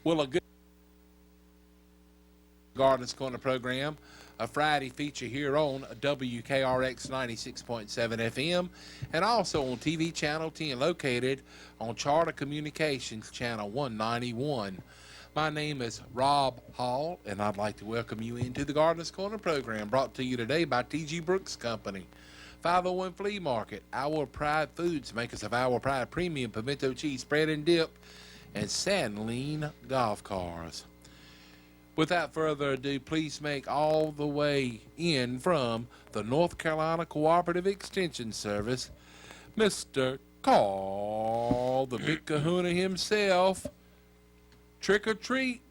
Well, a good Gardeners Corner program, a Friday feature here on WKRX 96.7 FM and also on TV Channel 10 located on Charter Communications Channel 191. My name is Rob Hall, and I'd like to welcome you into the Gardeners Corner program brought to you today by T.G. Brooks Company. 501 Flea Market, Our Pride Foods, makers of Our Pride Premium Pimento Cheese Spread and Dip, and Sandline Golf Cars. Without further ado, please make all the way in from the North Carolina Cooperative Extension Service, Mr. Carl, the Big Kahuna himself. Trick or treat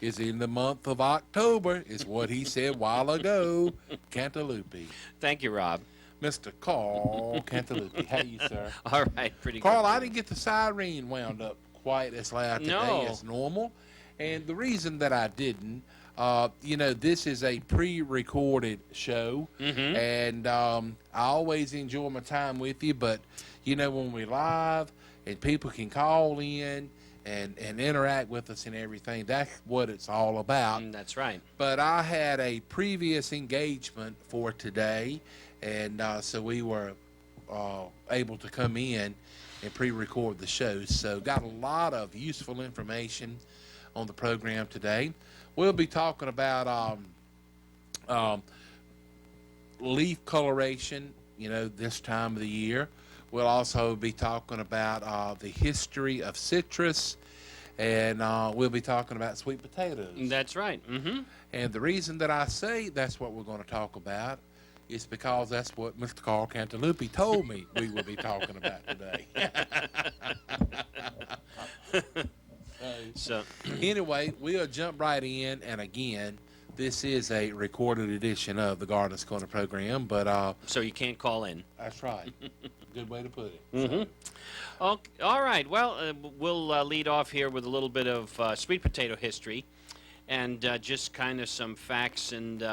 is in the month of October, is what he said a while ago. Cantaloupe. Thank you, Rob. Mr. Carl Cantaloupe. How you, sir? All right, pretty Carl, good. I didn't get the siren wound up quite as loud today as normal. And the reason that I didn't, this is a pre-recorded show. Mm-hmm. And I always enjoy my time with you. But, when we're live and people can call in and interact with us and everything, that's what it's all about. That's right. But I had a previous engagement for today, and so we were able to come in and pre-record the show. So got a lot of useful information on the program today. We'll be talking about leaf coloration, this time of the year. We'll also be talking about the history of citrus, and we'll be talking about sweet potatoes. That's right. Mm-hmm. And the reason that I say that's what we're going to talk about is because that's what Mr. Carl Cantaloupe told me we will be talking about today. So anyway, we'll jump right in, and again, this is a recorded edition of the Gardeners Corner program, but so you can't call in. That's right. Good way to put it. Mm-hmm. Okay, all right. Well, we'll lead off here with a little bit of sweet potato history, and just kind of some facts and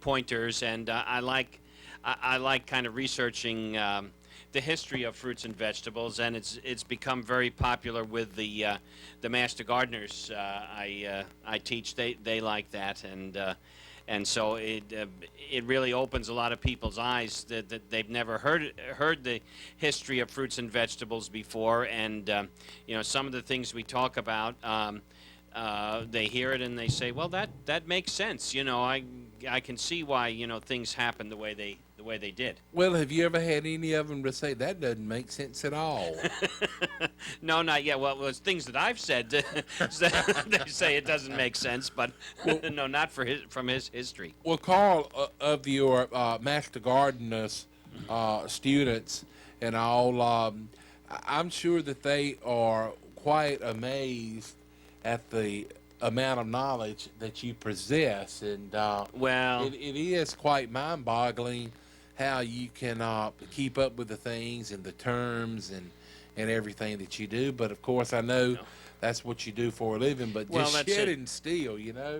pointers. And I like kind of researching the history of fruits and vegetables, and it's become very popular with the master gardeners I teach. They like that, and so it really opens a lot of people's eyes that they've never heard the history of fruits and vegetables before, and some of the things we talk about. They hear it and they say, well, that makes sense. I can see why things happen the way they did. Well, have you ever had any of them to say that doesn't make sense at all? No, not yet. Well, it was things that I've said. They say it doesn't make sense, but no, not from his history. Well, Carl, of your master gardeners students and all, I'm sure that they are quite amazed at the amount of knowledge that you possess, and well, it is quite mind-boggling how you can keep up with the things and the terms and everything that you do. But of course, I know that's what you do for a living. But just shed and steal, yeah,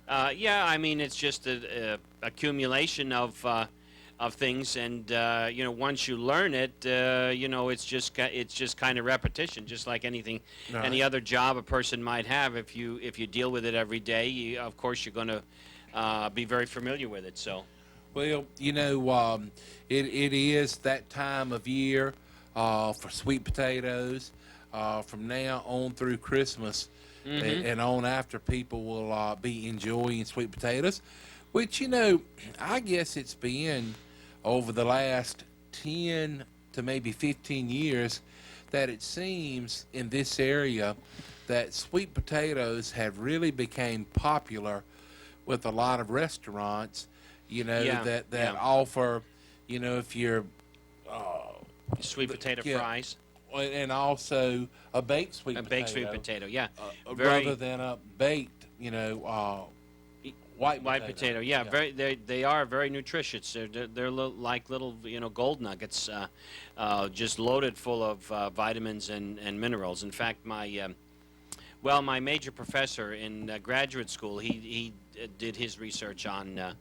I mean, it's just a accumulation of things, and once you learn it, it's just kind of repetition, just like anything, any other job a person might have. If you deal with it every day, of course you're going to be very familiar with it. So, well, it is that time of year for sweet potatoes. From now on through Christmas, mm-hmm. and on after, people will be enjoying sweet potatoes, which I guess it's been over the last 10 to maybe 15 years that it seems in this area that sweet potatoes have really became popular with a lot of restaurants, that offer, if you're sweet potato fries. And also a baked sweet potato. A baked sweet potato, yeah. Rather than a baked, white potato, yeah. They are very nutritious. They're like little, gold nuggets, just loaded full of vitamins and minerals. In fact, my major professor in graduate school, he did his research on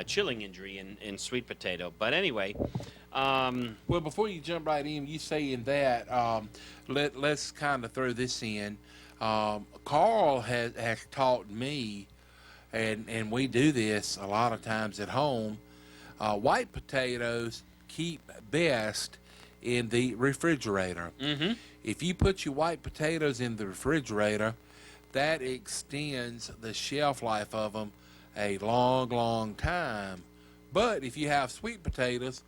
chilling injury in sweet potato. But anyway, well, before you jump right in, you saying that, let's kind of throw this in. Carl has taught me, and we do this a lot of times at home. White potatoes keep best in the refrigerator. Mm-hmm. If you put your white potatoes in the refrigerator, that extends the shelf life of them a long, long time. But if you have sweet potatoes,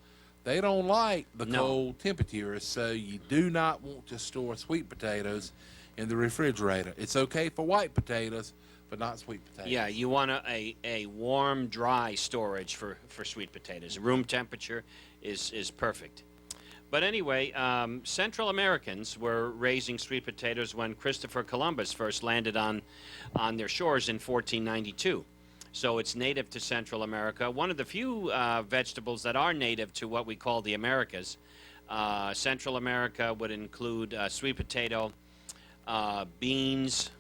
they don't like the No. cold temperatures, so you do not want to store sweet potatoes in the refrigerator. It's okay for white potatoes, but not sweet potatoes. Yeah, you want a warm, dry storage for sweet potatoes. Room temperature is perfect. But anyway, Central Americans were raising sweet potatoes when Christopher Columbus first landed on their shores in 1492. So it's native to Central America. One of the few vegetables that are native to what we call the Americas. Central America would include sweet potato, beans,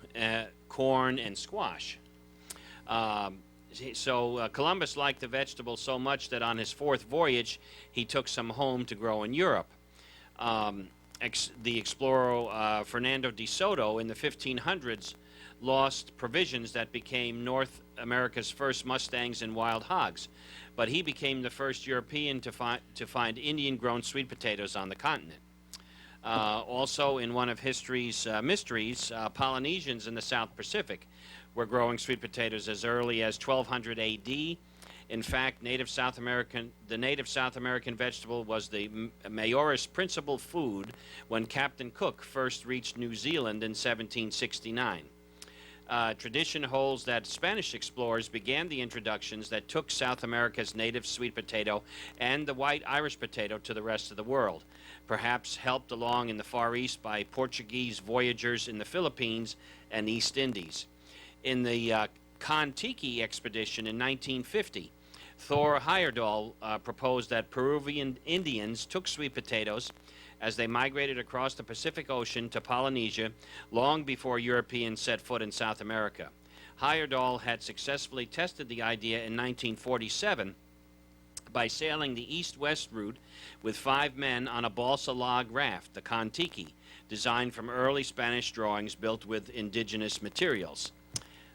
corn, and squash. So Columbus liked the vegetable so much that on his fourth voyage, he took some home to grow in Europe. The explorer Fernando de Soto in the 1500s lost provisions that became North America's first mustangs and wild hogs, but he became the first European to find Indian-grown sweet potatoes on the continent. Also, in one of history's mysteries, Polynesians in the South Pacific were growing sweet potatoes as early as 1200 A.D. In fact, the native South American vegetable was the Maoris' principal food when Captain Cook first reached New Zealand in 1769. Tradition holds that Spanish explorers began the introductions that took South America's native sweet potato and the white Irish potato to the rest of the world, perhaps helped along in the Far East by Portuguese voyagers in the Philippines and East Indies. In the Kon-Tiki expedition in 1950, Thor Heyerdahl proposed that Peruvian Indians took sweet potatoes as they migrated across the Pacific Ocean to Polynesia long before Europeans set foot in South America. Heyerdahl had successfully tested the idea in 1947 by sailing the east-west route with 5 men on a balsa log raft, the Kon-Tiki, designed from early Spanish drawings built with indigenous materials.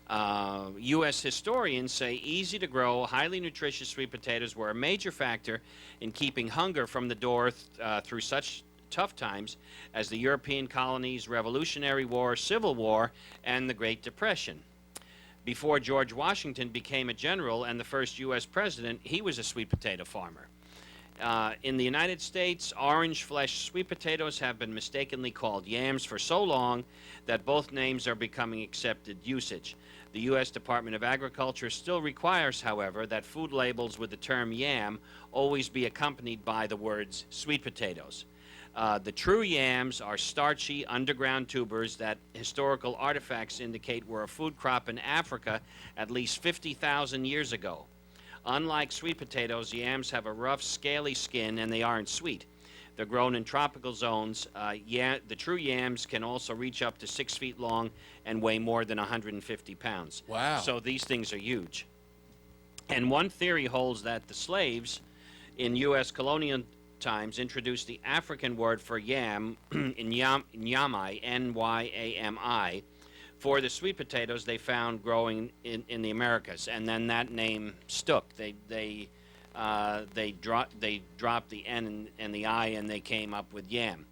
U.S. historians say easy-to-grow, highly nutritious sweet potatoes were a major factor in keeping hunger from the door through such tough times as the European colonies, Revolutionary War, Civil War, and the Great Depression. Before George Washington became a general and the first U.S. president, he was a sweet potato farmer. In the United States, orange flesh sweet potatoes have been mistakenly called yams for so long that both names are becoming accepted usage. The U.S. Department of Agriculture still requires, however, that food labels with the term yam always be accompanied by the words sweet potatoes. The true yams are starchy underground tubers that historical artifacts indicate were a food crop in Africa at least 50,000 years ago. Unlike sweet potatoes, yams have a rough, scaly skin and they aren't sweet. They're grown in tropical zones. The true yams can also reach up to 6 feet long and weigh more than 150 pounds. Wow. So these things are huge. And one theory holds that the slaves in U.S. colonial times introduced the African word for yam, nyamai, N-Y-A-M-I, for the sweet potatoes they found growing in the Americas, and then that name stuck. They dropped the N and the I, and they came up with yam.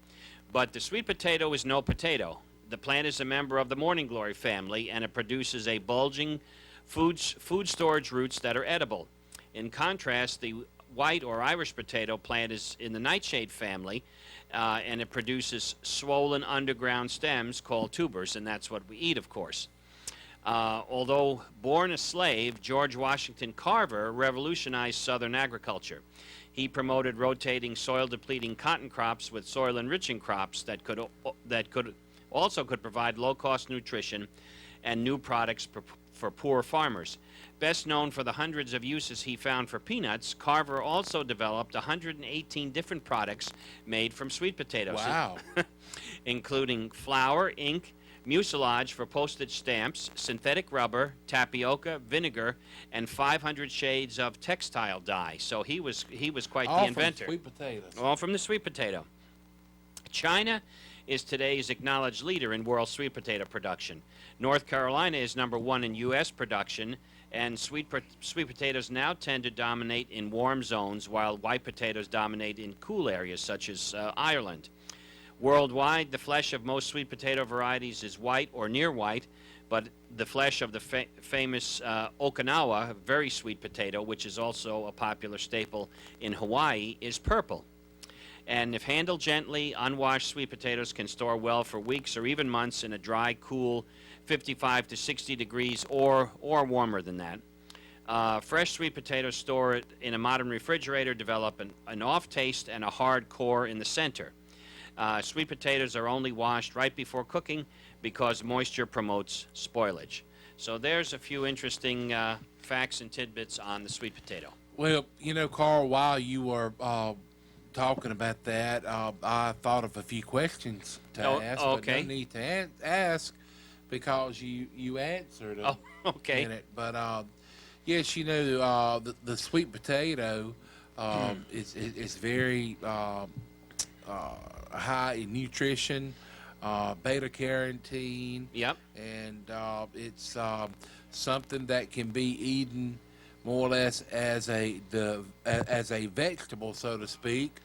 But the sweet potato is no potato. The plant is a member of the morning glory family, and it produces a bulging food storage roots that are edible. In contrast, the white or Irish potato plant is in the nightshade family, and it produces swollen underground stems called tubers, and that's what we eat, of course. Although born a slave, George Washington Carver revolutionized Southern agriculture. He promoted rotating soil-depleting cotton crops with soil-enriching crops that could provide low-cost nutrition and new products for poor farmers. Best known for the hundreds of uses he found for peanuts, Carver also developed 118 different products made from sweet potatoes. Wow. Including flour, ink, mucilage for postage stamps, synthetic rubber, tapioca, vinegar, and 500 shades of textile dye. So he was quite the inventor. All from sweet potatoes. All from the sweet potato. China is today's acknowledged leader in world sweet potato production. North Carolina is #1 in U.S. production, and sweet potatoes now tend to dominate in warm zones, while white potatoes dominate in cool areas such as Ireland. Worldwide, the flesh of most sweet potato varieties is white or near white, but the flesh of the famous Okinawa very sweet potato, which is also a popular staple in Hawaii, is purple. And if handled gently, unwashed sweet potatoes can store well for weeks or even months in a dry, cool 55 to 60 degrees or warmer than that. Fresh sweet potatoes stored in a modern refrigerator develop an off taste and a hard core in the center. Sweet potatoes are only washed right before cooking because moisture promotes spoilage. So there's a few interesting facts and tidbits on the sweet potato. Well, Carl, while you were talking about that, I thought of a few questions to ask, okay. but no need to ask because you answered them okay. in it. But yes, the sweet potato is very high in nutrition, beta carotene. Yep. And it's something that can be eaten more or less as a vegetable, so to speak,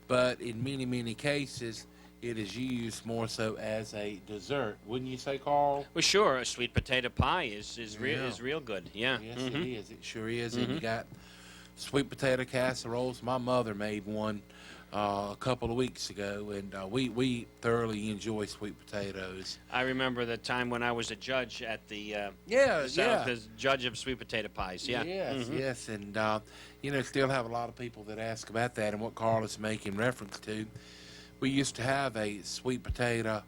but in many cases it is used more so as a dessert. Wouldn't you say, Carl? Well, sure. A sweet potato pie is real good. Yeah. Yes, it is. It sure is. And you got sweet potato casseroles. My mother made one a couple of weeks ago, and we thoroughly enjoy sweet potatoes. I remember the time when I was a judge at the the judge of sweet potato pies. Yeah. Yes, and still have a lot of people that ask about that and what Carl is making reference to. We used to have a sweet potato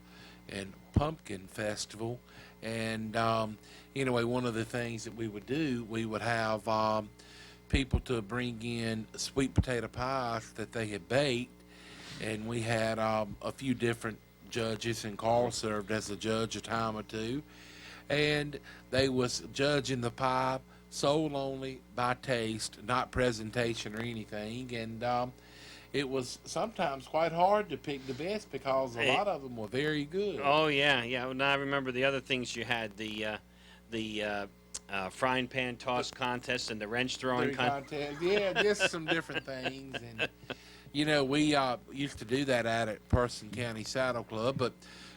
and pumpkin festival, and anyway, one of the things that we would do, we would have people to bring in sweet potato pies that they had baked, and we had a few different judges, and Carl served as a judge a time or two, and they was judging the pie sold only by taste, not presentation or anything, and it was sometimes quite hard to pick the best because a lot of them were very good. Oh yeah. Well, I remember the other things you had, the frying pan toss contest and the wrench throwing contest. Yeah, just some different things. And we used to do that out at Person County Saddle Club, but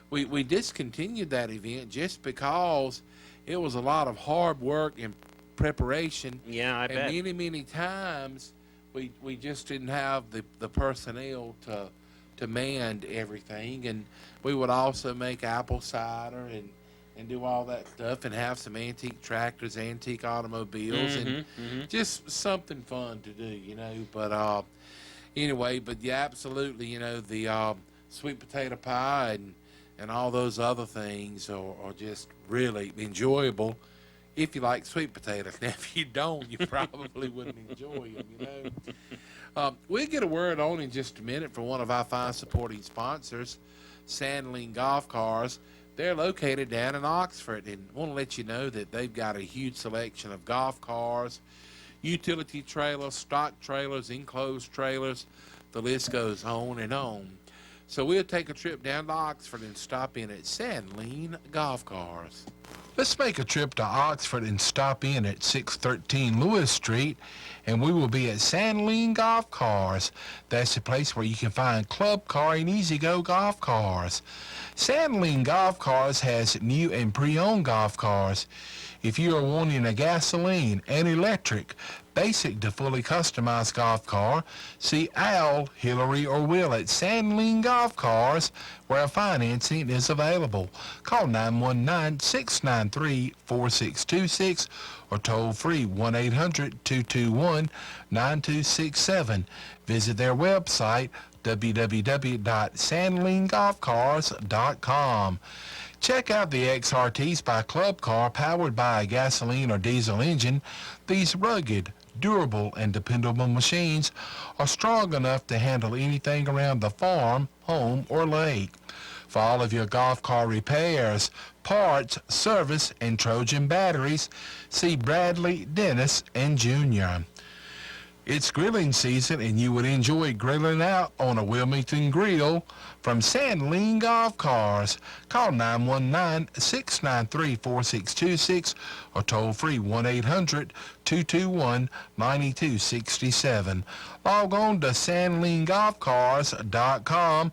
we discontinued that event just because it was a lot of hard work and preparation. Yeah, I bet. And many times we just didn't have the personnel to man everything, and we would also make apple cider and do all that stuff and have some antique tractors, antique automobiles, and just something fun to do, But anyway, but yeah, absolutely, the sweet potato pie and all those other things are just really enjoyable if you like sweet potatoes. Now, if you don't, you probably wouldn't enjoy them, We'll get a word on in just a minute from one of our fine supporting sponsors, Sandling Golf Cars. They're located down in Oxford, and I want to let you know that they've got a huge selection of golf cars, utility trailers, stock trailers, enclosed trailers. The list goes on and on. So we'll take a trip down to Oxford and stop in at Sandling Golf Cars. Let's make a trip to Oxford and stop in at 613 Lewis Street, and we will be at Sandling Golf Cars. That's the place where you can find club car and easy-go golf cars. Sandling Golf Cars has new and pre-owned golf cars. If you are wanting a gasoline, an electric, basic to fully customized golf car, see Al, Hillary, or Will at Sandling Golf Cars, where financing is available. Call 919-693-4626 or toll free 1-800-221-9267. Visit their website, www.sandlinggolfcars.com. Check out the XRTs by Club Car, powered by a gasoline or diesel engine. These rugged, durable, and dependable machines are strong enough to handle anything around the farm, home, or lake. For all of your golf car repairs, parts, service, and Trojan batteries, see Bradley, Dennis, and Jr. It's grilling season, and you would enjoy grilling out on a Wilmington grill from Sandling Golf Cars. Call 919-693-4626 or toll free 1-800-221-9267. Log on to sandlinggolfcars.com,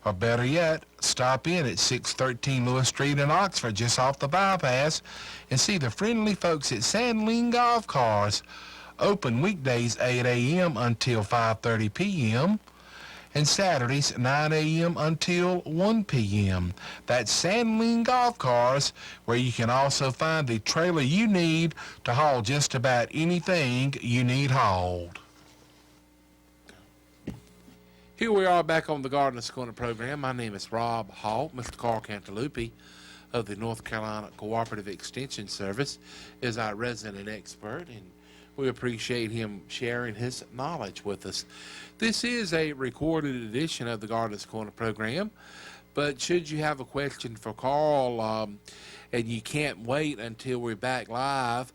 or better yet, stop in at 613 Lewis Street in Oxford, just off the bypass, and see the friendly folks at Sandling Golf Cars. Open weekdays 8 a.m. until 5:30 p.m. and Saturdays 9 a.m. until 1 p.m. That's Sandling Golf Cars, where you can also find the trailer you need to haul just about anything you need hauled. Here we are back on the Gardeners Corner program. My name is Rob Hall. Mr. Carl Cantalupi of the North Carolina Cooperative Extension Service is our resident expert, and we appreciate him sharing his knowledge with us. This is a recorded edition of the Gardeners Corner program, but should you have a question for Carl and you can't wait until we're back live,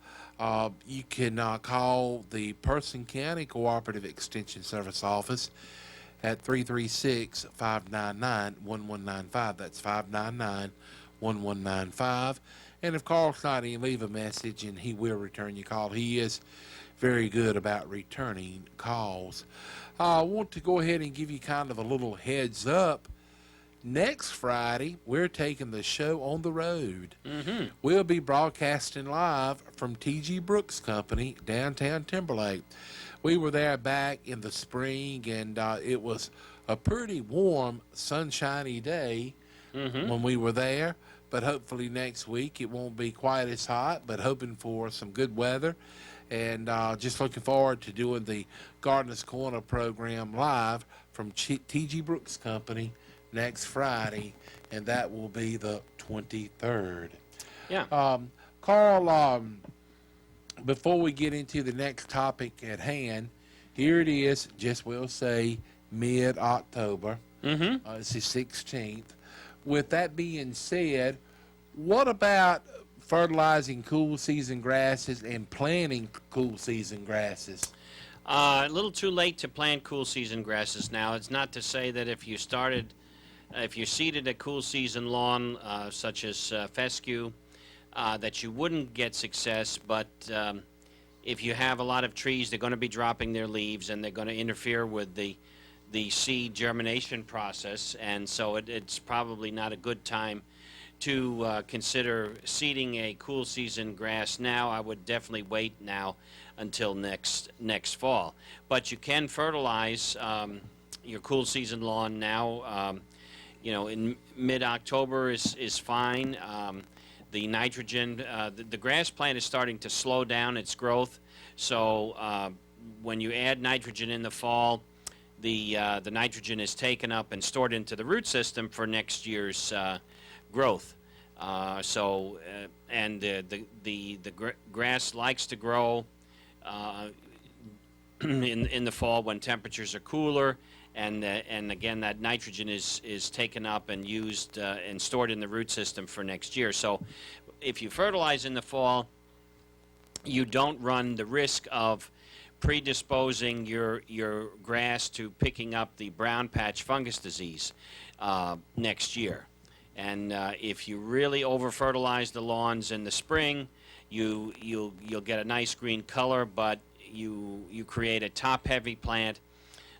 you can call the Person County Cooperative Extension Service office at 336-599-1195. That's 599-1195. And if Carl's not in, leave a message and he will return your call. He is very good about returning calls. I want to go ahead and give you kind of a little heads up. Next Friday, we're taking the show on the road. Mm-hmm. We'll be broadcasting live from T.G. Brooks Company, downtown Timberlake. We were there back in the spring, and it was a pretty warm, sunshiny day when we were there. But hopefully next week it won't be quite as hot, but hoping for some good weather. And just looking forward to doing the Gardeners Corner program live from T.G. Brooks Company next Friday, and that will be the 23rd. Yeah. Carl, before we get into the next topic at hand, here it is, just we'll say mid-October. It's the 16th. With that being said, what about fertilizing cool season grasses and planting cool season grasses? A little too late to plant cool season grasses now. It's not to say that if you seeded a cool season lawn such as fescue, that you wouldn't get success, but if you have a lot of trees, they're going to be dropping their leaves and they're going to interfere with the seed germination process, and so it's probably not a good time to consider seeding a cool season grass now. I would definitely wait now until next fall. But you can fertilize your cool season lawn now. In mid-October is fine. The nitrogen, the grass plant is starting to slow down its growth, so when you add nitrogen in the fall, the nitrogen is taken up and stored into the root system for next year's growth. And the grass likes to grow in the fall when temperatures are cooler, and again that nitrogen is taken up and used and stored in the root system for next year. So if you fertilize in the fall, you don't run the risk of predisposing your grass to picking up the brown patch fungus disease next year. And if you really over fertilize the lawns in the spring, you'll get a nice green color, but you create a top heavy plant.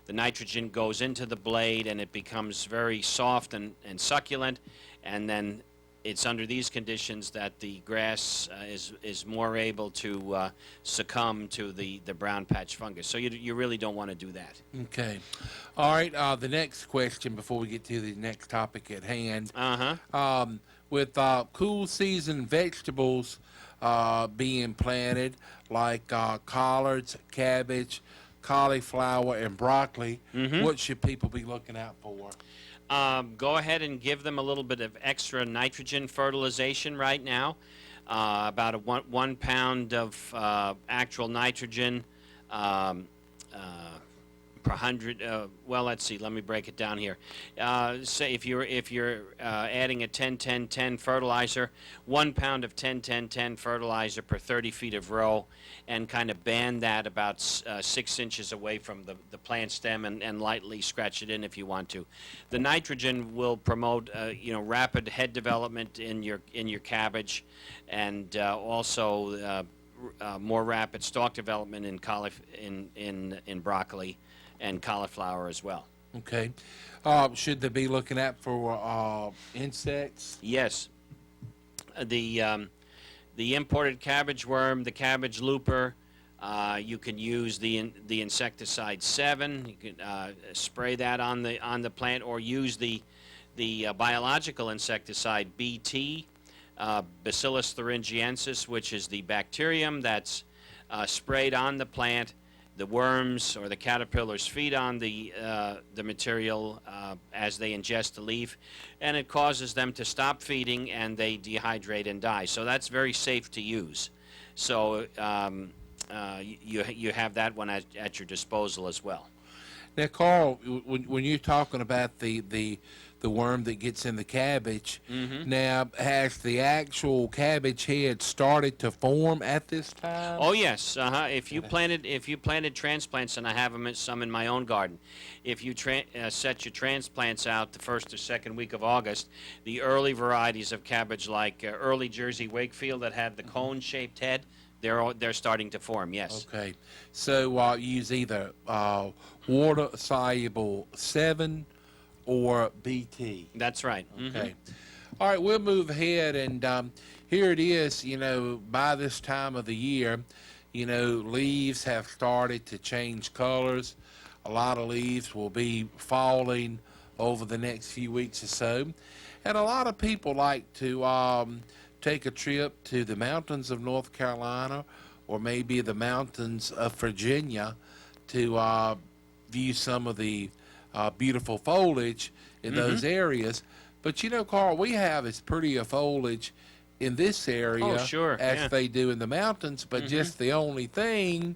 The nitrogen goes into the blade and it becomes very soft and succulent, and then it's under these conditions that the grass is more able to succumb to the brown patch fungus. So you really don't want to do that. Okay. All right. The next question before we get to the next topic at hand. With cool season vegetables being planted, like collards, cabbage, cauliflower, and broccoli, what should people be looking out for? Go ahead and give them a little bit of extra nitrogen fertilization right now. About a one pound of actual nitrogen per 100. Well, let's see. Let me break it down here. Say if you're adding a 10-10-10 fertilizer, 1 pound of 10-10-10 fertilizer per 30 feet of row, and kind of band that about 6 inches away from the plant stem, and lightly scratch it in if you want to. The nitrogen will promote rapid head development in your cabbage, and also more rapid stalk development in broccoli and cauliflower as well. Okay. Should they be looking out for insects? Yes. The imported cabbage worm, the cabbage looper, you can use the insecticide 7. You can spray that on the plant, or use the biological insecticide BT, Bacillus thuringiensis, which is the bacterium that's sprayed on the plant. The worms or the caterpillars feed on the material as they ingest the leaf, and it causes them to stop feeding, and they dehydrate and die. So that's very safe to use. So you have that one at your disposal as well. Now, Carl, when you're talking about the worm that gets in the cabbage, now has the actual cabbage head started to form at this time? Oh yes, If you planted transplants, and I have some in my own garden, if you set your transplants out the first or second week of August, the early varieties of cabbage, like early Jersey Wakefield that had the cone-shaped head, they're starting to form. Yes. Okay, so use either water-soluble 7 or BT. That's right. Okay. All right, we'll move ahead, and here it is. By this time of the year, leaves have started to change colors. A lot of leaves will be falling over the next few weeks or so, and a lot of people like to take a trip to the mountains of North Carolina, or maybe the mountains of Virginia, to view some of the beautiful foliage in those areas. But Carl, we have as pretty a foliage in this area as they do in the mountains. But just the only thing,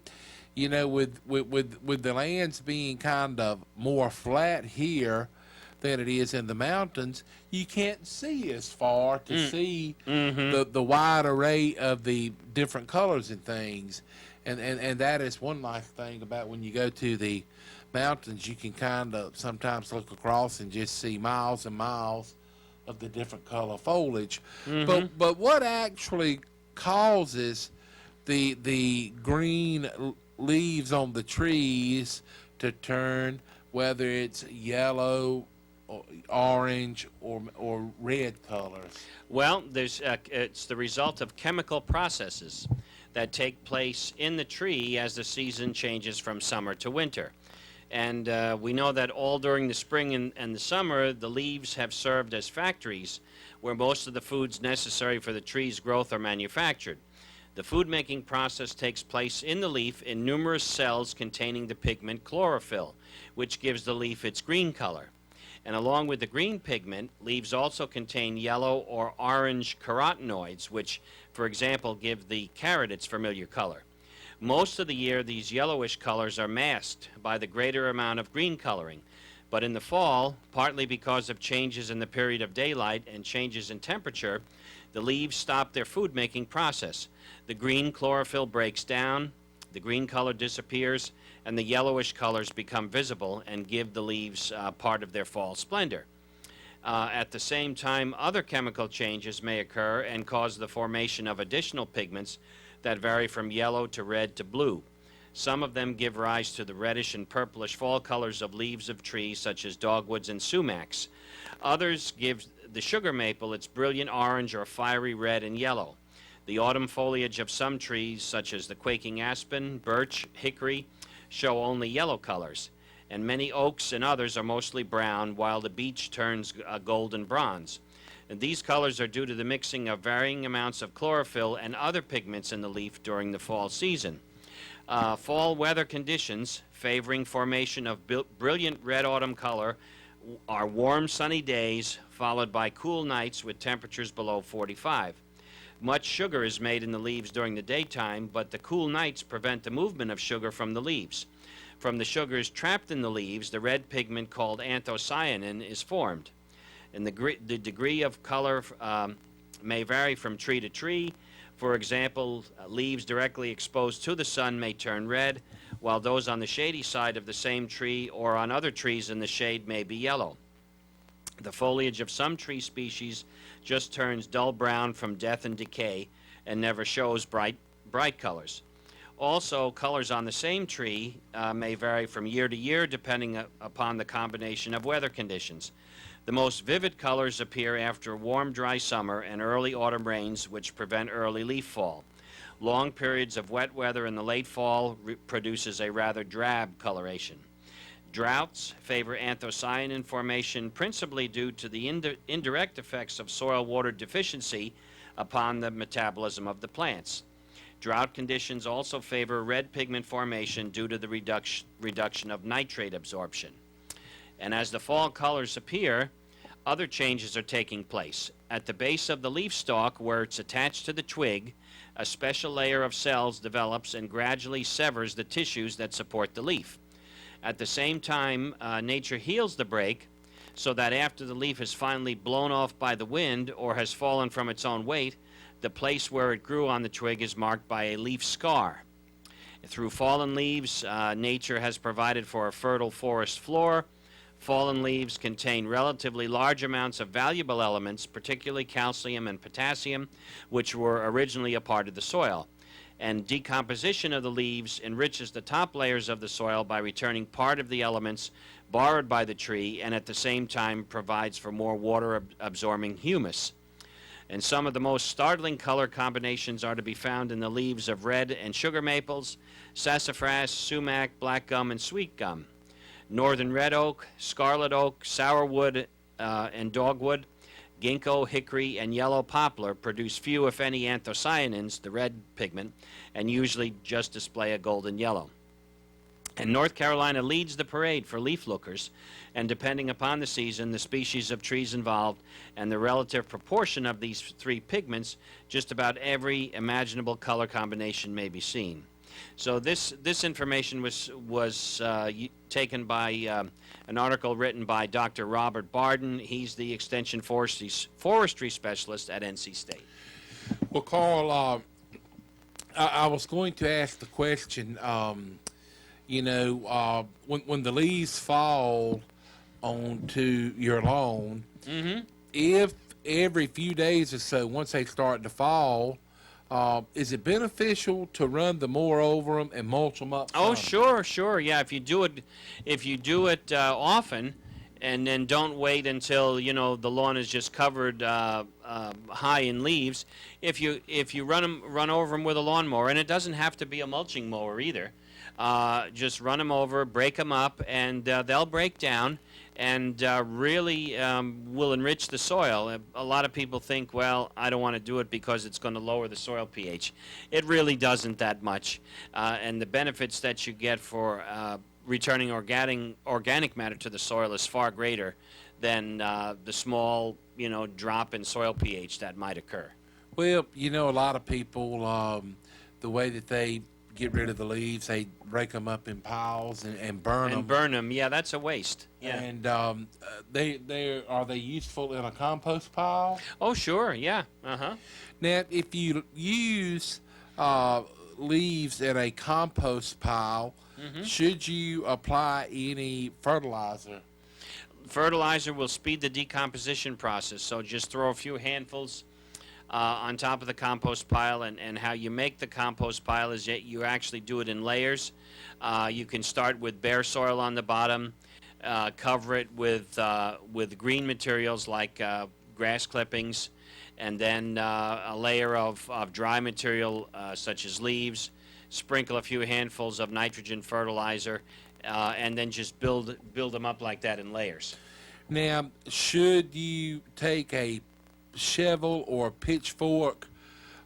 with the lands being kind of more flat here than it is in the mountains, you can't see as far to see the wide array of the different colors and things. And that is one nice thing about when you go to the mountains. You can kind of sometimes look across and just see miles and miles of the different color foliage. But what actually causes the green leaves on the trees to turn, whether it's yellow, or orange, or red colors? Well, it's the result of chemical processes that take place in the tree as the season changes from summer to winter. And we know that all during the spring and the summer, the leaves have served as factories where most of the foods necessary for the tree's growth are manufactured. The food-making process takes place in the leaf in numerous cells containing the pigment chlorophyll, which gives the leaf its green color. And along with the green pigment, leaves also contain yellow or orange carotenoids, which, for example, give the carrot its familiar color. Most of the year, these yellowish colors are masked by the greater amount of green coloring. But in the fall, partly because of changes in the period of daylight and changes in temperature, the leaves stop their food-making process. The green chlorophyll breaks down, the green color disappears, and the yellowish colors become visible and give the leaves part of their fall splendor. At the same time, other chemical changes may occur and cause the formation of additional pigments that vary from yellow to red to blue. Some of them give rise to the reddish and purplish fall colors of leaves of trees such as dogwoods and sumacs. Others give the sugar maple its brilliant orange or fiery red and yellow. The autumn foliage of some trees such as the quaking aspen, birch, hickory show only yellow colors, and many oaks and others are mostly brown, while the beech turns golden bronze. And these colors are due to the mixing of varying amounts of chlorophyll and other pigments in the leaf during the fall season. Fall weather conditions favoring formation of brilliant red autumn color are warm sunny days followed by cool nights with temperatures below 45. Much sugar is made in the leaves during the daytime, but the cool nights prevent the movement of sugar from the leaves. From the sugars trapped in the leaves, the red pigment called anthocyanin is formed. And the degree of color may vary from tree to tree. For example, leaves directly exposed to the sun may turn red, while those on the shady side of the same tree or on other trees in the shade may be yellow. The foliage of some tree species just turns dull brown from death and decay and never shows bright colors. Also, colors on the same tree may vary from year to year depending upon the combination of weather conditions. The most vivid colors appear after a warm, dry summer and early autumn rains, which prevent early leaf fall. Long periods of wet weather in the late fall produces a rather drab coloration. Droughts favor anthocyanin formation principally due to the indirect effects of soil water deficiency upon the metabolism of the plants. Drought conditions also favor red pigment formation due to the reduction of nitrate absorption. And as the fall colors appear, other changes are taking place. At the base of the leaf stalk, where it's attached to the twig, a special layer of cells develops and gradually severs the tissues that support the leaf. At the same time, nature heals the break so that after the leaf is finally blown off by the wind or has fallen from its own weight, the place where it grew on the twig is marked by a leaf scar. Through fallen leaves, nature has provided for a fertile forest floor. Fallen leaves contain relatively large amounts of valuable elements, particularly calcium and potassium, which were originally a part of the soil. And decomposition of the leaves enriches the top layers of the soil by returning part of the elements borrowed by the tree, and at the same time provides for more water-absorbing humus. And some of the most startling color combinations are to be found in the leaves of red and sugar maples, sassafras, sumac, black gum, and sweet gum. Northern red oak, scarlet oak, sourwood, and dogwood, ginkgo, hickory, and yellow poplar produce few, if any, anthocyanins, the red pigment, and usually just display a golden yellow. And North Carolina leads the parade for leaf lookers, and depending upon the season, the species of trees involved, and the relative proportion of these three pigments, just about every imaginable color combination may be seen. So this information was taken by an article written by Dr. Robert Barden. He's the Extension Forestry Specialist at NC State. Well, Carl, I was going to ask the question, when the leaves fall onto your lawn, if every few days or so, once they start to fall, is it beneficial to run the mower over them and mulch them up? Oh, sure. Yeah, if you do it often, and then don't wait until the lawn is just covered high in leaves. If you run over them with a lawnmower, and it doesn't have to be a mulching mower either. Just run them over, break them up, and they'll break down and really will enrich the soil. A lot of people think, well, I don't want to do it because it's going to lower the soil pH. It really doesn't that much. And the benefits that you get for returning organic matter to the soil is far greater than the small, drop in soil pH that might occur. Well, a lot of people, the way that they get rid of the leaves, they rake them up in piles and burn them. And burn them, yeah, that's a waste. Yeah. And are they useful in a compost pile? Oh, sure, yeah. Uh-huh. Now, if you use leaves in a compost pile, should you apply any fertilizer? Fertilizer will speed the decomposition process, so just throw a few handfuls on top of the compost pile, and how you make the compost pile is that you actually do it in layers. You can start with bare soil on the bottom, cover it with green materials like grass clippings, and then a layer of dry material such as leaves, sprinkle a few handfuls of nitrogen fertilizer, and then just build them up like that in layers. Now, should you take a shovel or a pitchfork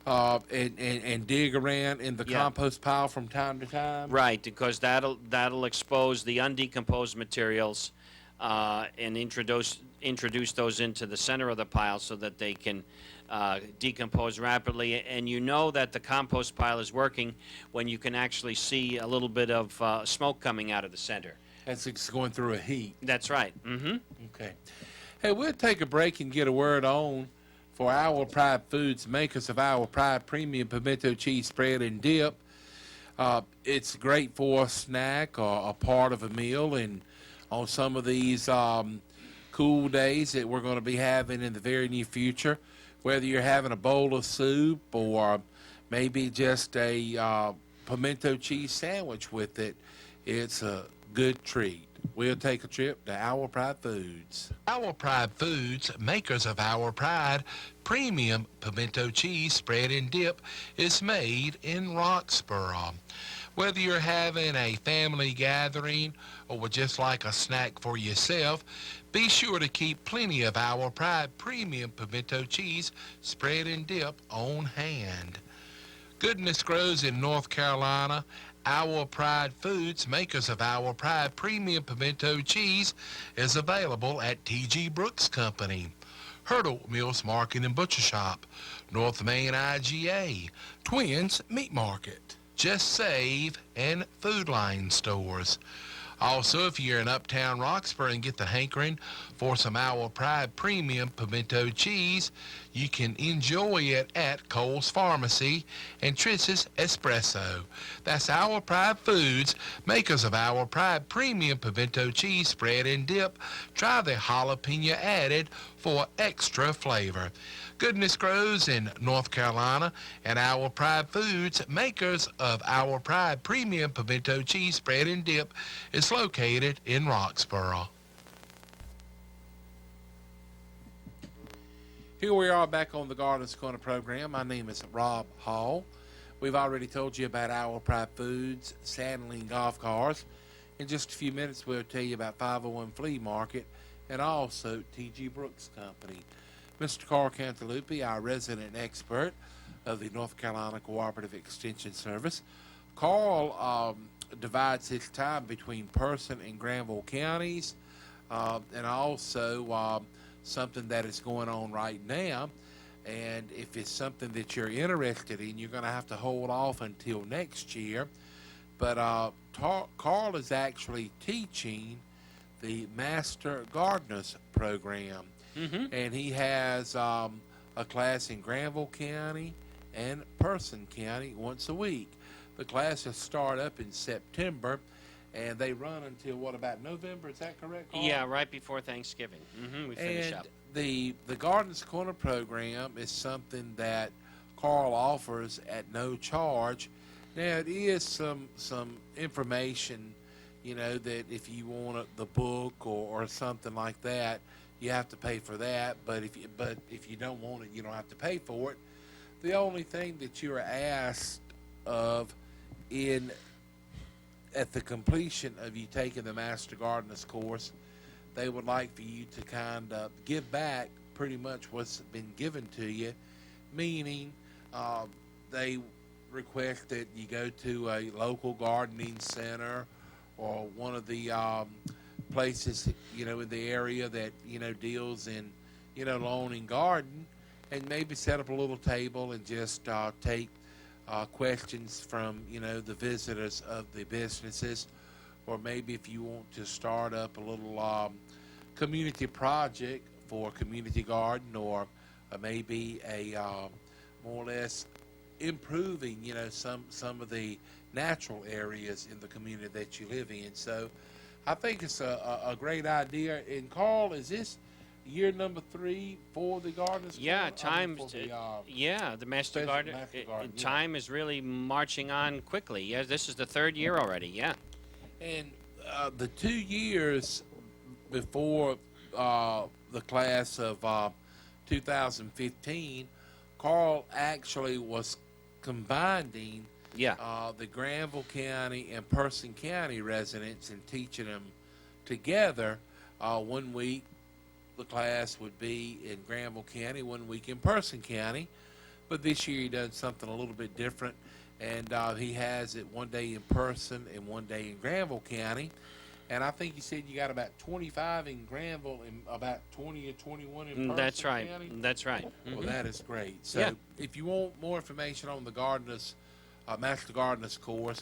and dig around in the compost pile from time to time? Right, because that'll expose the undecomposed materials and introduce those into the center of the pile so that they can decompose rapidly, and you know that the compost pile is working when you can actually see a little bit of smoke coming out of the center. That's it's going through a heat. That's right. Mm-hmm. Okay. Hey, we'll take a break and get a word on for Our Pride Foods, makers of Our Pride Premium Pimento Cheese Spread and Dip. It's great for a snack or a part of a meal, and on some of these cool days that we're going to be having in the very near future, whether you're having a bowl of soup or maybe just a pimento cheese sandwich with it, it's a good treat. We'll take a trip to Our Pride Foods. Our Pride Foods, makers of Our Pride Premium Pimento Cheese Spread and Dip, is made in Roxborough. Whether you're having a family gathering or would just like a snack for yourself, be sure to keep plenty of Our Pride Premium Pimento Cheese Spread and Dip on hand. Goodness grows in North Carolina. Our Pride Foods, makers of Our Pride Premium Pimento Cheese, is available at T.G. Brooks Company, Hurdle Mills Market and Butcher Shop, North Main IGA, Twins Meat Market, Just Save, and Food Line stores. Also, if you're in Uptown Roxborough and get the hankering for some Our Pride Premium Pimento Cheese, you can enjoy it at Cole's Pharmacy and Triss's Espresso. That's Our Pride Foods, makers of Our Pride Premium Pimento Cheese Spread and Dip. Try the jalapeno added for extra flavor. Goodness grows in North Carolina, and Our Pride Foods, makers of Our Pride Premium Pimento Cheese Spread and Dip, is located in Roxborough. Here we are back on the Gardeners Corner program. My name is Rob Hall. We've already told you about Our Pride Foods, Sandling Golf Cars. In just a few minutes, we'll tell you about 501 Flea Market and also T.G. Brooks Company. Mr. Carl Cantalupi, our resident expert of the North Carolina Cooperative Extension Service. Carl divides his time between Person and Granville counties, and also something that is going on right now. And if it's something that you're interested in, you're going to have to hold off until next year. But Carl is actually teaching the Master Gardeners program. Mm-hmm. And he has a class in Granville County and Person County once a week. The classes start up in September, and they run until, what, about November? Is that correct, Carl? Yeah, right before Thanksgiving. Mm-hmm. We finish And up. the Gardeners Corner program is something that Carl offers at no charge. Now, it is some information, you know, that if you want the book or something like that, you have to pay for that. But if you don't want it, you don't have to pay for it. The only thing that you are asked of at the completion of you taking the Master Gardeners course, they would like for you to kind of give back pretty much what's been given to you, meaning they request that you go to a local gardening center or one of the places, you know, in the area that, you know, deals in, you know, lawn and garden, and maybe set up a little table and just take questions from, you know, the visitors of the businesses. Or maybe if you want to start up a little community project for a community garden, or maybe a more or less improving, you know, some of the natural areas in the community that you live in. So I think it's a great idea. And Carl, is this year number 3 for the Gardeners Yeah, Corner? the Master Garden. Master Garden, yeah. Time is really marching on quickly. Yeah, this is the 3rd year already. Yeah. And the 2 years before the class of 2015, Carl actually was combining Yeah. the Granville County and Person County residents and teaching them together. 1 week the class would be in Granville County, 1 week in Person County. But this year he done something a little bit different, and he has it 1 day in Person and 1 day in Granville County. And I think you said you got about 25 in Granville and about 20 or 21 in Purcell That's right. County. That's right. Well, Mhm. that is great. So, Yeah. if you want more information on the gardeners, Master Gardeners course,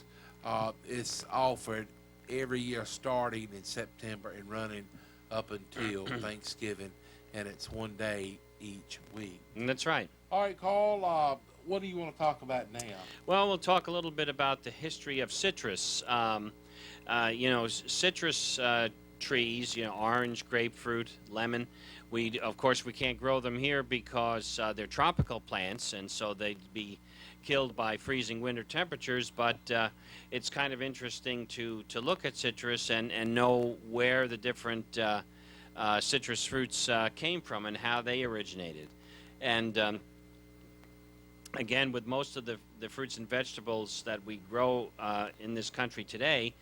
it's offered every year starting in September and running up until Thanksgiving, and it's one day each week. That's right. All right, Carl, what do you want to talk about now? Well, we'll talk a little bit about the history of citrus. Citrus trees, orange, grapefruit, lemon. Of course, we can't grow them here because they're tropical plants, and so they'd be killed by freezing winter temperatures. But it's kind of interesting to look at citrus and know where the different citrus fruits came from and how they originated. And again, with most of the fruits and vegetables that we grow in this country today,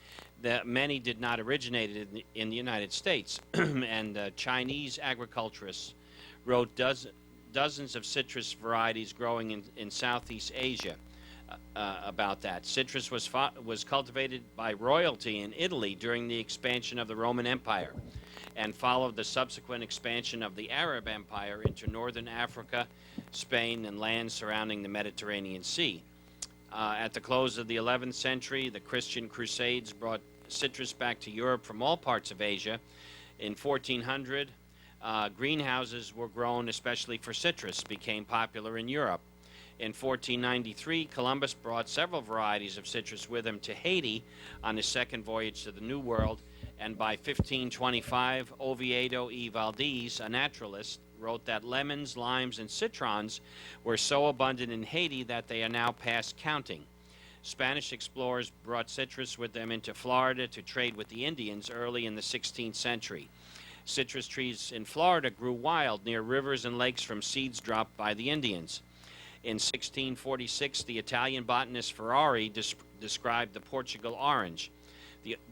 that many did not originate in the United States. And Chinese agriculturists wrote dozens of citrus varieties growing in Southeast Asia about that. Citrus was cultivated by royalty in Italy during the expansion of the Roman Empire, and followed the subsequent expansion of the Arab Empire into northern Africa, Spain, and lands surrounding the Mediterranean Sea. At the close of the 11th century, the Christian Crusades brought citrus back to Europe from all parts of Asia. In 1400, greenhouses were grown especially for citrus, became popular in Europe. In 1493, Columbus brought several varieties of citrus with him to Haiti on his second voyage to the New World, and by 1525, Oviedo y Valdez, a naturalist, wrote that lemons, limes, and citrons were so abundant in Haiti that they are now past counting. Spanish explorers brought citrus with them into Florida to trade with the Indians early in the 16th century. Citrus trees in Florida grew wild near rivers and lakes from seeds dropped by the Indians. In 1646, the Italian botanist Ferrari described the Portugal orange.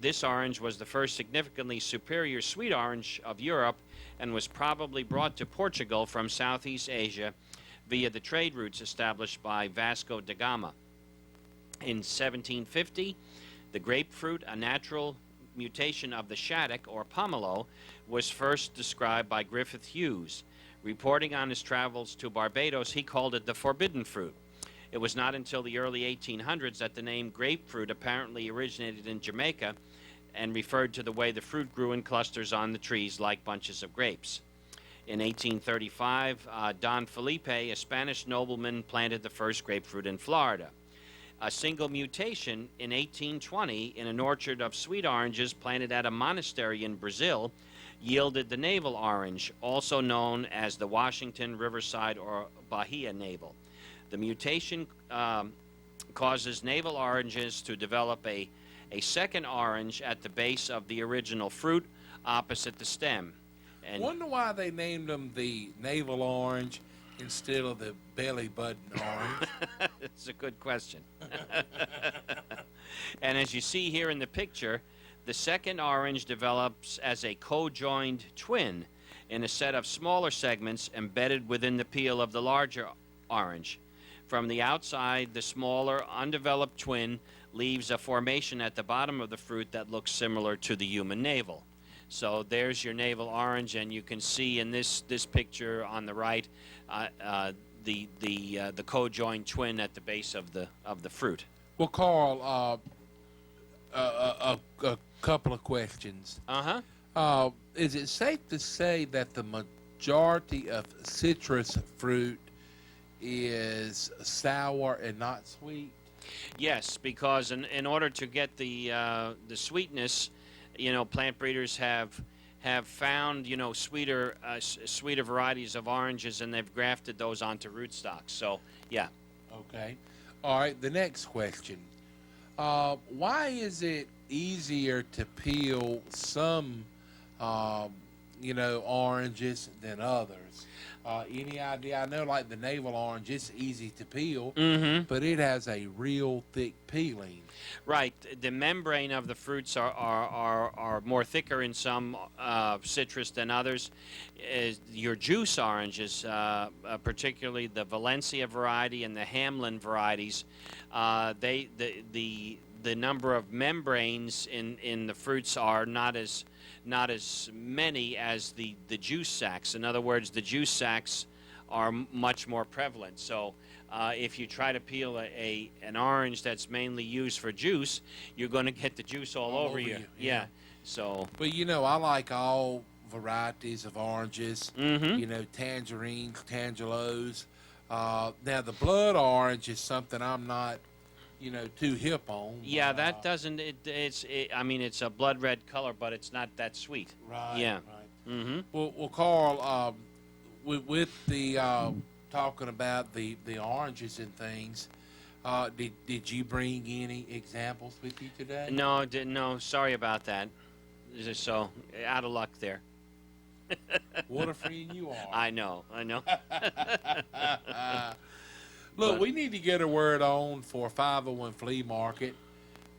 This orange was the first significantly superior sweet orange of Europe and was probably brought to Portugal from Southeast Asia via the trade routes established by Vasco da Gama. In 1750, the grapefruit, a natural mutation of the shaddock or pomelo, was first described by Griffith Hughes. Reporting on his travels to Barbados, he called it the forbidden fruit. It was not until the early 1800s that the name grapefruit apparently originated in Jamaica and referred to the way the fruit grew in clusters on the trees like bunches of grapes. In 1835, Don Felipe, a Spanish nobleman, planted the first grapefruit in Florida. A single mutation in 1820 in an orchard of sweet oranges planted at a monastery in Brazil yielded the navel orange, also known as the Washington, Riverside, or Bahia navel. The mutation causes navel oranges to develop a second orange at the base of the original fruit opposite the stem. And Wonder why they named them the navel orange instead of the belly button orange. it's a good question. And as you see here in the picture, the second orange develops as a co-joined twin in a set of smaller segments embedded within the peel of the larger orange. From the outside, the smaller, undeveloped twin leaves a formation at the bottom of the fruit that looks similar to the human navel. So there's your navel orange, and you can see in this picture on the right the co-joined twin at the base of the fruit. Well, Carl, a couple of questions. Is it safe to say that the majority of citrus fruit is sour and not sweet? Yes, because in order to get the sweetness, plant breeders have found sweeter varieties of oranges, and they've grafted those onto rootstocks. So yeah. Okay. All right. The next question: why is it easier to peel some, oranges than others? Any idea? I know, like the navel orange, it's easy to peel, but it has a real thick peeling. Right. The membrane of the fruits are more thicker in some citrus than others. Your juice oranges, particularly the Valencia variety and the Hamlin varieties, the number of membranes in the fruits are not as many as the juice sacs. In other words, the juice sacs are much more prevalent. So if you try to peel an orange that's mainly used for juice, you're going to get the juice all over you. Yeah. So. But I like all varieties of oranges. Mm-hmm. Tangerines, tangelos. Now the blood orange is something I'm not, too hip on. Yeah, that doesn't. I mean, it's a blood red color, but it's not that sweet. Right. Yeah. Right. Mm-hmm. Well, Carl, with the talking about the oranges and things, did you bring any examples with you today? No, no. Sorry about that. So out of luck there. What a friend you are. I know. Look, we need to get a word on for 501 Flea Market.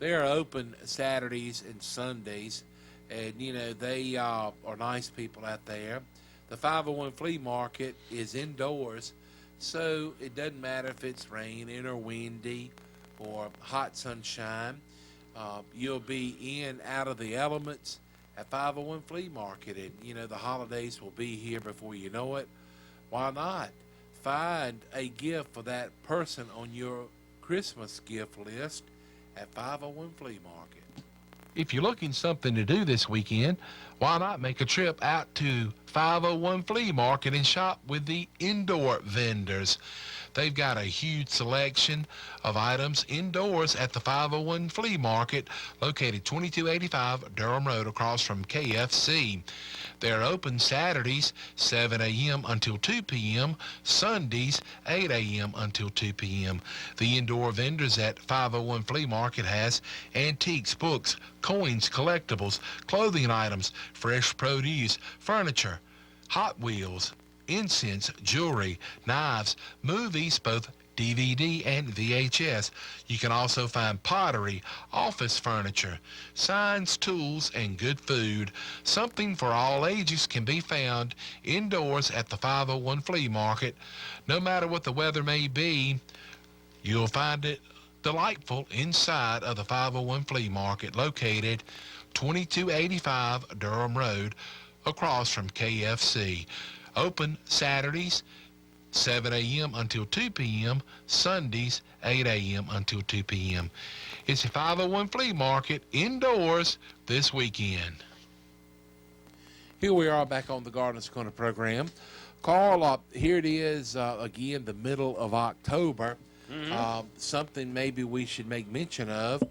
They're open Saturdays and Sundays, and they are nice people out there. The 501 Flea Market is indoors, so it doesn't matter if it's raining or windy or hot sunshine. You'll be in out of the elements at 501 Flea Market, and the holidays will be here before you know it. Why not find a gift for that person on your Christmas gift list at 501 Flea Market? If you're looking something to do this weekend, why not make a trip out to 501 Flea Market and shop with the indoor vendors? They've got a huge selection of items indoors at the 501 Flea Market, located 2285 Durham Road across from KFC. They're open Saturdays, 7 a.m. until 2 p.m., Sundays, 8 a.m. until 2 p.m. The indoor vendors at 501 Flea Market has antiques, books, coins, collectibles, clothing items, fresh produce, furniture, Hot Wheels, incense, jewelry, knives, movies, both DVD and VHS. You can also find pottery, office furniture, signs, tools, and good food. Something for all ages can be found indoors at the 501 Flea Market. No matter what the weather may be, you'll find it delightful inside of the 501 Flea Market, located 2285 Durham Road across from KFC. Open Saturdays, 7 a.m. until 2 p.m., Sundays, 8 a.m. until 2 p.m. It's a 501 Flea Market indoors this weekend. Here we are back on the Gardeners Corner program. Carl, here it is again, the middle of October. Something maybe we should make mention of.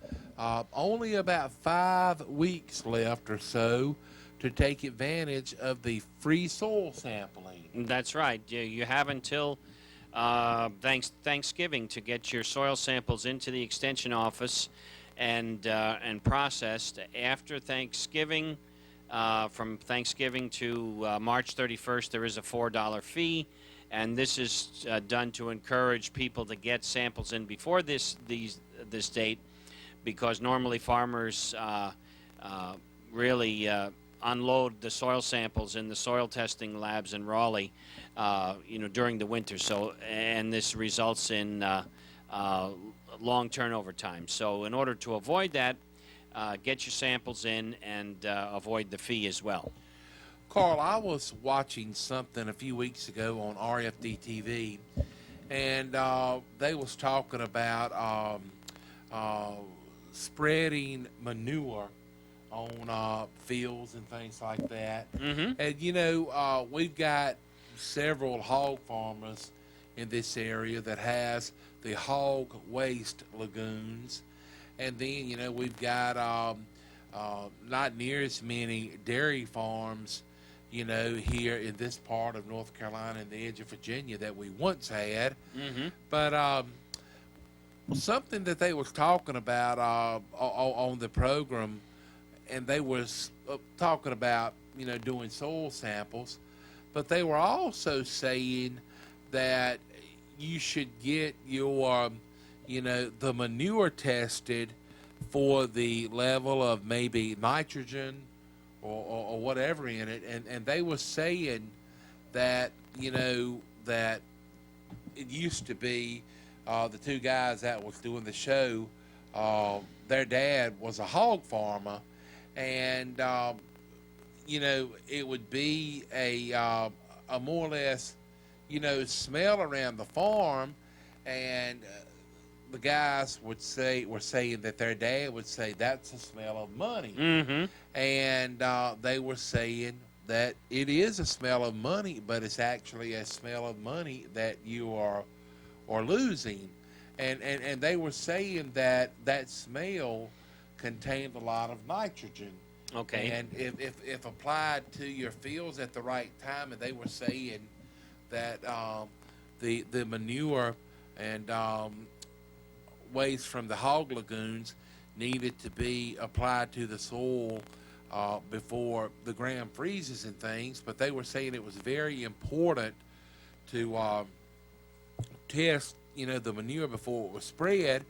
Only about 5 weeks left or so to take advantage of the free soil sampling. That's right. You have until Thanksgiving to get your soil samples into the extension office and processed. After Thanksgiving, from Thanksgiving to March 31st, there is a $4 fee, and this is done to encourage people to get samples in before this date, because normally farmers really unload the soil samples in the soil testing labs in Raleigh, during the winter. So, and this results in long turnover time. So, in order to avoid that, get your samples in and avoid the fee as well. Carl, I was watching something a few weeks ago on RFD TV, and they was talking about spreading manure on fields and things like that. And we've got several hog farmers in this area that has the hog waste lagoons, and then we've got not near as many dairy farms here in this part of North Carolina and the edge of Virginia that we once had. But something that they was talking about on the program, and they was talking about doing soil samples, but they were also saying that you should get your the manure tested for the level of maybe nitrogen or whatever in it, and they were saying that that it used to be the two guys that was doing the show their dad was a hog farmer, and it would be a more or less, smell around the farm, and the guys were saying that their dad would say that's the smell of money, Mm-hmm. and they were saying that it is a smell of money, but it's actually a smell of money that you are losing, and they were saying that smell contained a lot of nitrogen. Okay. And if applied to your fields at the right time, and they were saying that the manure and waste from the hog lagoons needed to be applied to the soil before the ground freezes and things. But they were saying it was very important to test, the manure before it was spread,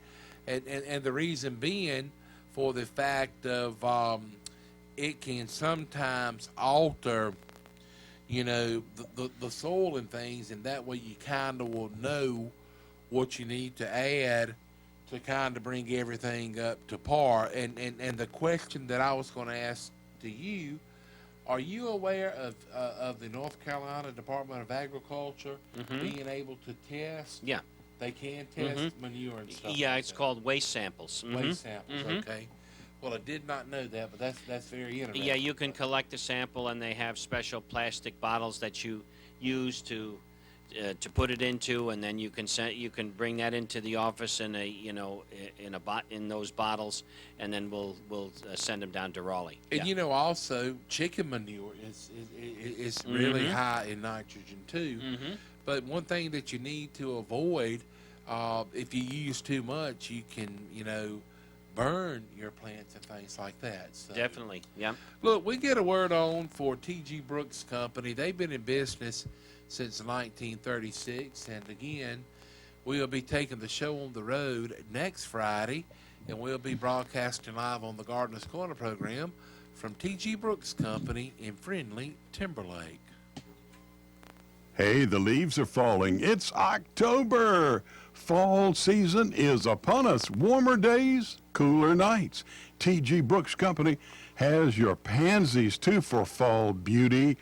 and the reason being for the fact of it can sometimes alter, the soil and things, and that way you kind of will know what you need to add to kind of bring everything up to par. And the question that I was going to ask to you, are you aware of the North Carolina Department of Agriculture being able to test? Yeah. They can test manure and stuff. Yeah, like it's that. called waste samples. Waste samples. Okay. Well, I did not know that, but that's very interesting. Yeah, you can collect a sample, and they have special plastic bottles that you use to put it into, and then you can bring that into the office in in those bottles, and then we'll send them down to Raleigh. And Yeah. also chicken manure is really high in nitrogen too. But one thing that you need to avoid, if you use too much, you can burn your plants and things like that. So, Definitely. Yeah. look, we get a word on for T.G. Brooks Company. They've been in business since 1936, and again, we'll be taking the show on the road next Friday, and we'll be broadcasting live on the Gardener's Corner program from T.G. Brooks Company in friendly Timberlake. Hey, the leaves are falling. It's October. Fall season is upon us. Warmer days, cooler nights. T.G. Brooks Company has your pansies too for fall beauty.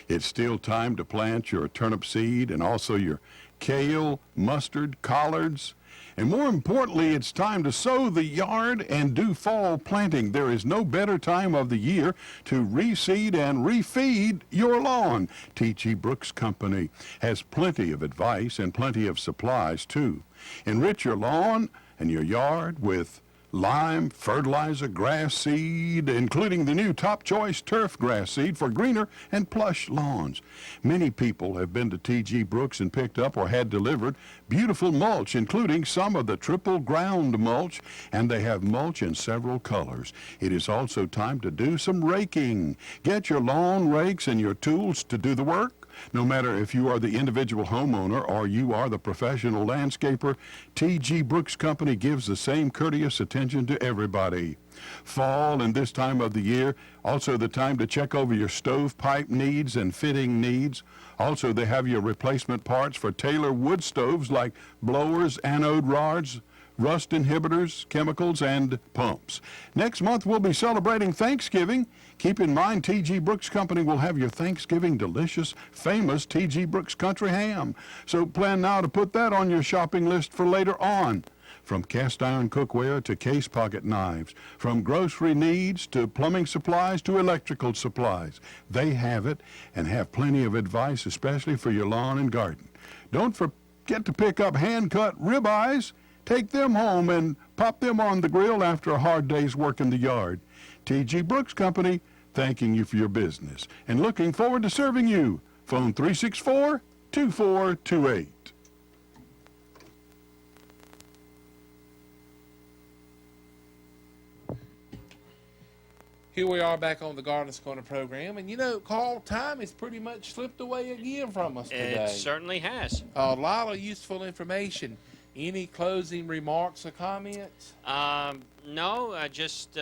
It's still time to plant your turnip seed and also your kale, mustard, collards. And more importantly, it's time to sow the yard and do fall planting. There is no better time of the year to reseed and refeed your lawn. T.G. Brooks Company has plenty of advice and plenty of supplies, too. Enrich your lawn and your yard with lime, fertilizer, grass seed, including the new Top Choice Turf Grass Seed for greener and plush lawns. Many people have been to T.G. Brooks and picked up or had delivered beautiful mulch, including some of the triple ground mulch, and they have mulch in several colors. It is also time to do some raking. Get your lawn rakes and your tools to do the work. No matter if you are the individual homeowner or you are the professional landscaper, T.G. Brooks Company gives the same courteous attention to everybody. Fall and this time of the year, also the time to check over your stovepipe needs and fitting needs. Also, they have your replacement parts for Taylor wood stoves like blowers, anode rods, rust inhibitors, chemicals, and pumps. Next month, we'll be celebrating Thanksgiving. Keep in mind, T.G. Brooks Company will have your Thanksgiving delicious, famous T.G. Brooks Country Ham. So plan now to put that on your shopping list for later on. From cast iron cookware to case pocket knives, from grocery needs to plumbing supplies to electrical supplies, they have it and have plenty of advice, especially for your lawn and garden. Don't forget to pick up hand-cut ribeyes. Take them home and pop them on the grill after a hard day's work in the yard. T.G. Brooks Company, thanking you for your business and looking forward to serving you. Phone 364-2428. Here we are back on the Gardener's Corner program, and Carl, time has pretty much slipped away again from us today. It certainly has. A lot of useful information. Any closing remarks or comments? No, just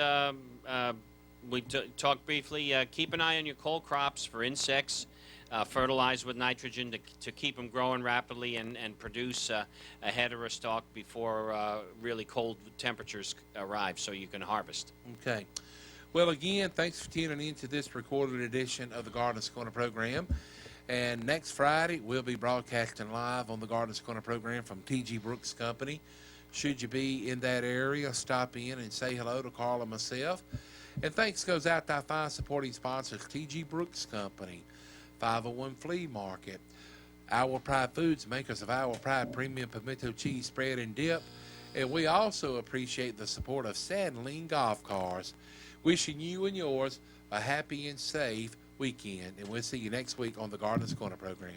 we talked briefly. Keep an eye on your cold crops for insects. fertilized with nitrogen to keep them growing rapidly and produce a head or a stalk before really cold temperatures arrive so you can harvest. Okay. Well, again, thanks for tuning in to this recorded edition of the Garden Corner program. And next Friday, we'll be broadcasting live on the Garden Corner program from T.G. Brooks Company. Should you be in that area, stop in and say hello to Carl and myself. And thanks goes out to our fine supporting sponsors, T.G. Brooks Company, 501 Flea Market, Our Pride Foods, makers of Our Pride Premium Pimento Cheese Spread and Dip. And we also appreciate the support of Sandling Golf Cars. Wishing you and yours a happy and safe weekend. And we'll see you next week on the Gardeners Corner program.